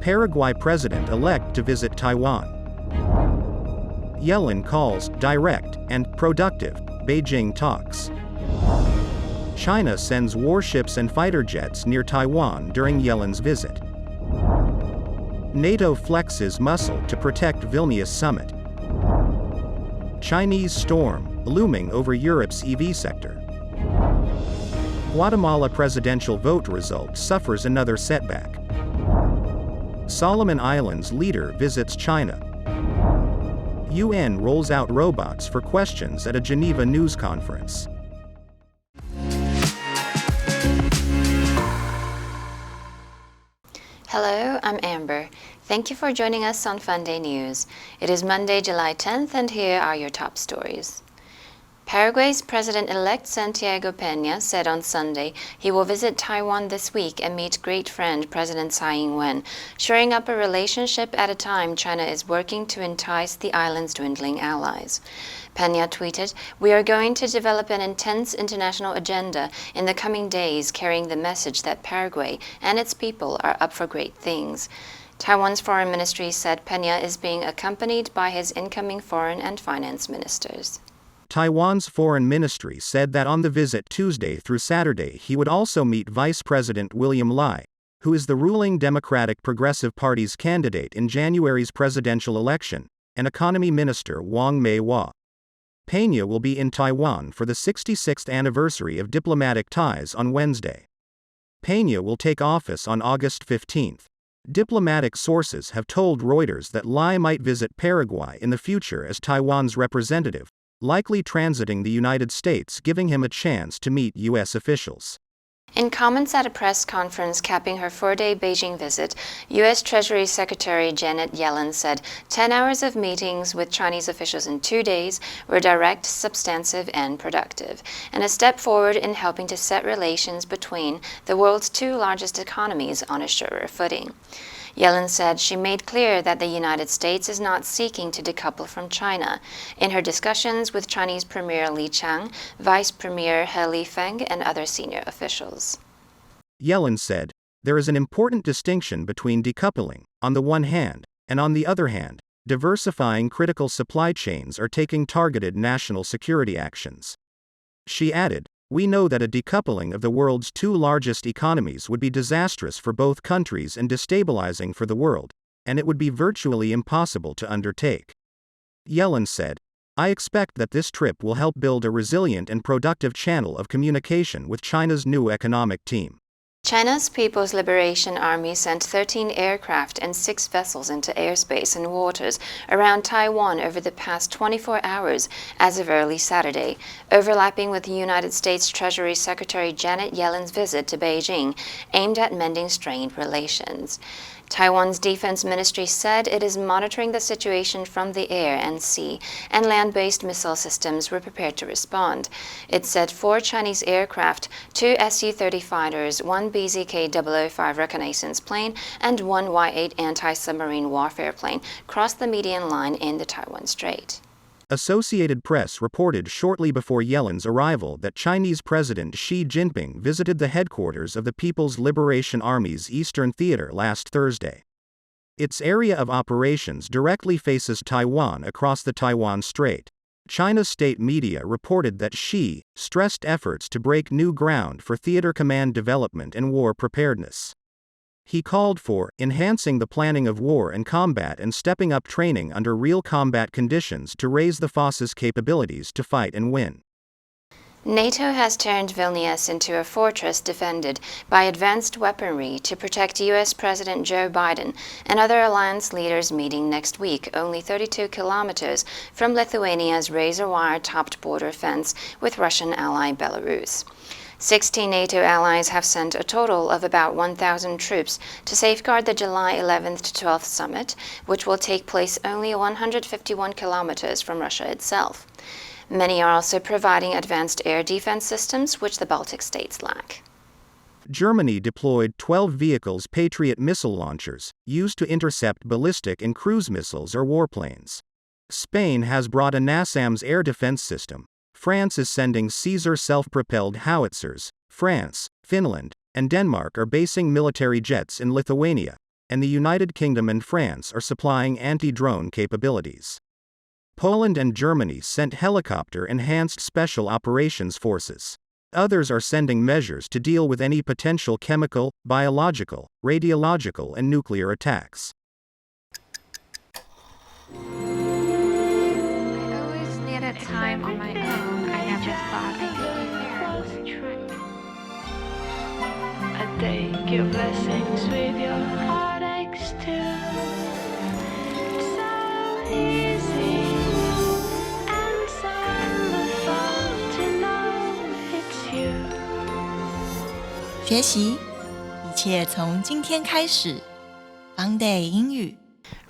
Paraguay president-elect to visit Taiwan. Yellen calls direct and productive Beijing talks. China sends warships and fighter jets near Taiwan during Yellen's visit. NATO flexes muscle to protect Vilnius summit. Chinese storm looming over Europe's EV sector. Guatemala presidential vote result suffers another setback. Solomon Islands leader visits China. UN rolls out robots for questions at a Geneva news conference. Hello, I'm Amber. Thank you for joining us on Funday News. It is Monday, July 10th, and here are your top stories. Paraguay's President-elect Santiago Peña said on Sunday he will visit Taiwan this week and meet great friend President Tsai Ing-wen, shoring up a relationship at a time China is working to entice the island's dwindling allies. Peña tweeted, "We are going to develop an intense international agenda in the coming days, carrying the message that Paraguay and its people are up for great things." Taiwan's foreign ministry said Peña is being accompanied by his incoming foreign and finance ministers. Taiwan's foreign ministry said that on the visit Tuesday through Saturday he would also meet Vice President William Lai, who is the ruling Democratic Progressive Party's candidate in January's presidential election, and Economy Minister Wang Mei-hua. Peña will be in Taiwan for the 66th anniversary of diplomatic ties on Wednesday. Peña will take office on August 15. Diplomatic sources have told Reuters that Lai might visit Paraguay in the future as Taiwan's representative, likely transiting the United States, giving him a chance to meet U.S. officials. In comments at a press conference capping her 4-day Beijing visit, U.S. Treasury Secretary Janet Yellen said 10 hours of meetings with Chinese officials in 2 days were direct, substantive, and productive, and a step forward in helping to set relations between the world's two largest economies on a surer footing. Yellen said she made clear that the United States is not seeking to decouple from China. In her discussions with Chinese Premier Li Qiang, Vice Premier He Lifeng, and other senior officials. Yellen said, "There is an important distinction between decoupling, on the one hand, and on the other hand, diversifying critical supply chains or taking targeted national security actions." She added, "We know that a decoupling of the world's two largest economies would be disastrous for both countries and destabilizing for the world, and it would be virtually impossible to undertake." Yellen said, "I expect that this trip will help build a resilient and productive channel of communication with China's new economic team." China's People's Liberation Army sent 13 aircraft and 6 vessels into airspace and waters around Taiwan over the past 24 hours as of early Saturday, overlapping with United States Treasury Secretary Janet Yellen's visit to Beijing, aimed at mending strained relations. Taiwan's defense ministry said it is monitoring the situation from the air and sea, and land-based missile systems were prepared to respond. It said 4 Chinese aircraft, 2 Su-30 fighters, 1 BZK-005 reconnaissance plane, and 1 Y-8 anti-submarine warfare plane crossed the median line in the Taiwan Strait. Associated Press reported shortly before Yellen's arrival that Chinese President Xi Jinping visited the headquarters of the People's Liberation Army's Eastern Theater last Thursday. Its area of operations directly faces Taiwan across the Taiwan Strait. China's state media reported that Xi stressed efforts to break new ground for theater command development and war preparedness. He called for enhancing the planning of war and combat and stepping up training under real combat conditions to raise the force's capabilities to fight and win. NATO has turned Vilnius into a fortress defended by advanced weaponry to protect U.S. President Joe Biden and other alliance leaders meeting next week, only 32 kilometers from Lithuania's razor-wire-topped border fence with Russian ally Belarus. 16 NATO allies have sent a total of about 1,000 troops to safeguard the July 11th to 12th summit, which will take place only 151 kilometers from Russia itself. Many are also providing advanced air defense systems, which the Baltic states lack. Germany deployed 12 vehicles Patriot missile launchers, used to intercept ballistic and cruise missiles or warplanes. Spain has brought a NASAMS air defense system. France is sending Caesar self-propelled howitzers. France, Finland, and Denmark are basing military jets in Lithuania, and the United Kingdom and France are supplying anti-drone capabilities. Poland and Germany sent helicopter-enhanced special operations forces. Others are sending measures to deal with any potential chemical, biological, radiological and nuclear attacks. I always needed time on my own. I never thought I could be there. I take your blessings with your heartaches too. It's so easy and so wonderful to know it's you. 学习，一切从今天开始。Funday 英语。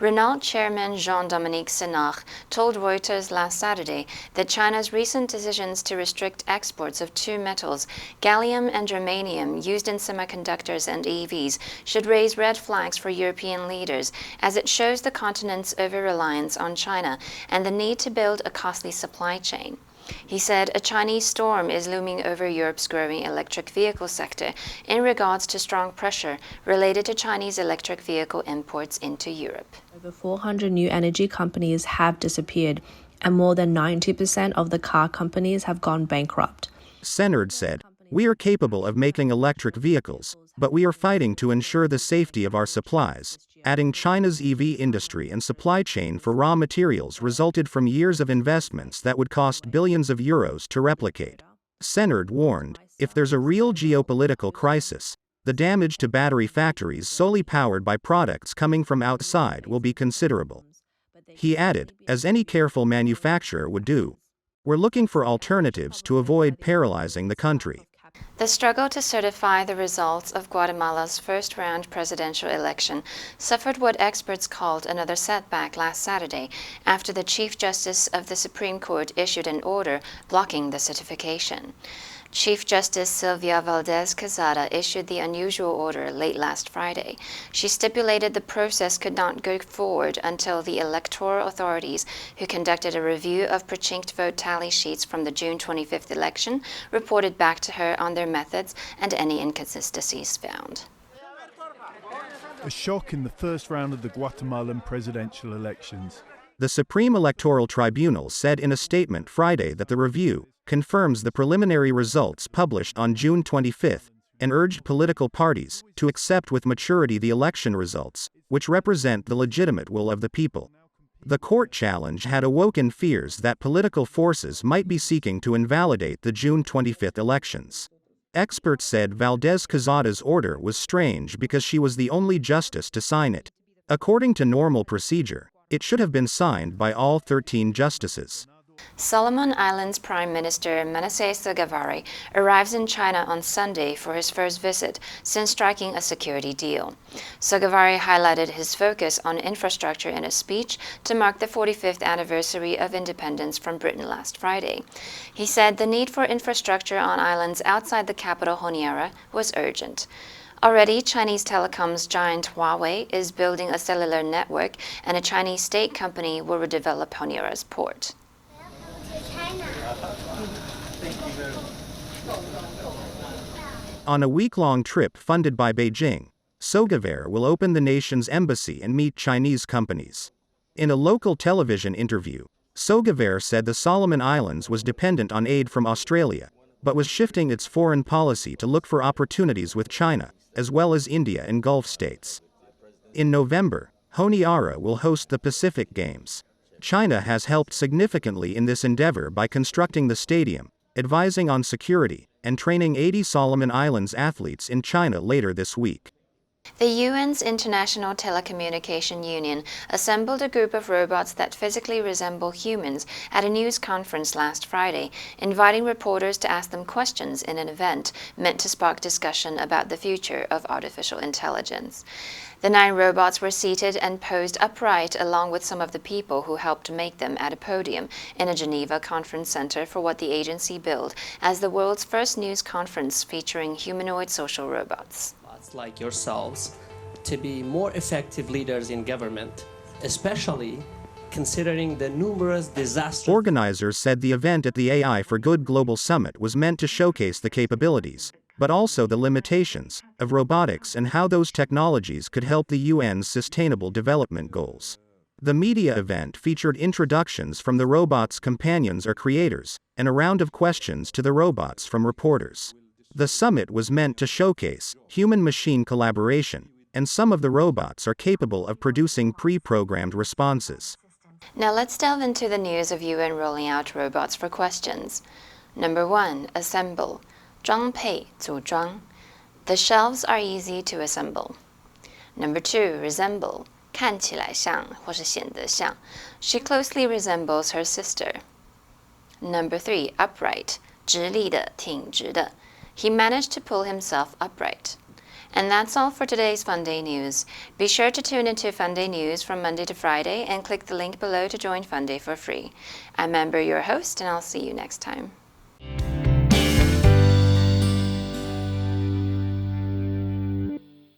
Renault chairman Jean-Dominique Senard told Reuters last Saturday that China's recent decisions to restrict exports of two metals, gallium and germanium, used in semiconductors and EVs, should raise red flags for European leaders, as it shows the continent's over-reliance on China and the need to build a costly supply chain. He said a Chinese storm is looming over Europe's growing electric vehicle sector in regards to strong pressure related to Chinese electric vehicle imports into Europe. Over 400 new energy companies have disappeared, and more than 90% of the car companies have gone bankrupt. Senard said, "We are capable of making electric vehicles, but we are fighting to ensure the safety of our supplies," adding China's EV industry and supply chain for raw materials resulted from years of investments that would cost billions of euros to replicate. Senard warned, if there's a real geopolitical crisis, the damage to battery factories solely powered by products coming from outside will be considerable. He added, as any careful manufacturer would do, we're looking for alternatives to avoid paralyzing the country. The struggle to certify the results of Guatemala's first-round presidential election suffered what experts called another setback last Saturday after the Chief Justice of the Supreme Court issued an order blocking the certification. Chief Justice Silvia Valdez-Quezada issued the unusual order late last Friday. She stipulated the process could not go forward until the electoral authorities, who conducted a review of precinct vote tally sheets from the June 25th election, reported back to her on their methods and any inconsistencies found. A shock in the first round of the Guatemalan presidential elections. The Supreme Electoral Tribunal said in a statement Friday that the review confirms the preliminary results published on June 25 and urged political parties to accept with maturity the election results, which represent the legitimate will of the people. The court challenge had awoken fears that political forces might be seeking to invalidate the June 25 elections. Experts said Valdez-Quezada's order was strange because she was the only justice to sign it. According to normal procedure, it should have been signed by all 13 justices. Solomon Islands Prime Minister Manasseh Sogavare arrives in China on Sunday for his first visit since striking a security deal. Sogavare highlighted his focus on infrastructure in a speech to mark the 45th anniversary of independence from Britain last Friday. He said the need for infrastructure on islands outside the capital Honiara was urgent. Already, Chinese telecoms giant Huawei is building a cellular network, and a Chinese state company will redevelop Honiara's port. On a week-long trip funded by Beijing, Sogavare will open the nation's embassy and meet Chinese companies. In a local television interview, Sogavare said the Solomon Islands was dependent on aid from Australia, but was shifting its foreign policy to look for opportunities with China, as well as India and Gulf states. In November, Honiara will host the Pacific Games. China has helped significantly in this endeavor by constructing the stadium, advising on security, and training 80 Solomon Islands athletes in China later this week. The UN's International Telecommunication Union assembled a group of robots that physically resemble humans at a news conference last Friday, inviting reporters to ask them questions in an event meant to spark discussion about the future of artificial intelligence. The 9 robots were seated and posed upright along with some of the people who helped make them at a podium in a Geneva conference center for what the agency billed as the world's first news conference featuring humanoid social robots. Like yourselves to be more effective leaders in government, especially considering the numerous disasters. Organizers said the event at the AI for Good Global Summit was meant to showcase the capabilities, but also the limitations of robotics and how those technologies could help the UN's Sustainable Development Goals. The media event featured introductions from the robots' companions or creators, and a round of questions to the robots from reporters. The summit was meant to showcase human-machine collaboration, and some of the robots are capable of producing pre-programmed responses. Now let's delve into the news of UN rolling out robots for questions. Number 1. Assemble. 装配组装. The shelves are easy to assemble. Number 2. Resemble. 看起来像或是显得像. She closely resembles her sister. Number 3. Upright. 直立的，挺直的. He managed to pull himself upright. And that's all for today's Funday news. Be sure to tune into Funday news from Monday to Friday and click the link below to join Funday for free. I'm Amber, your host, and I'll see you next time.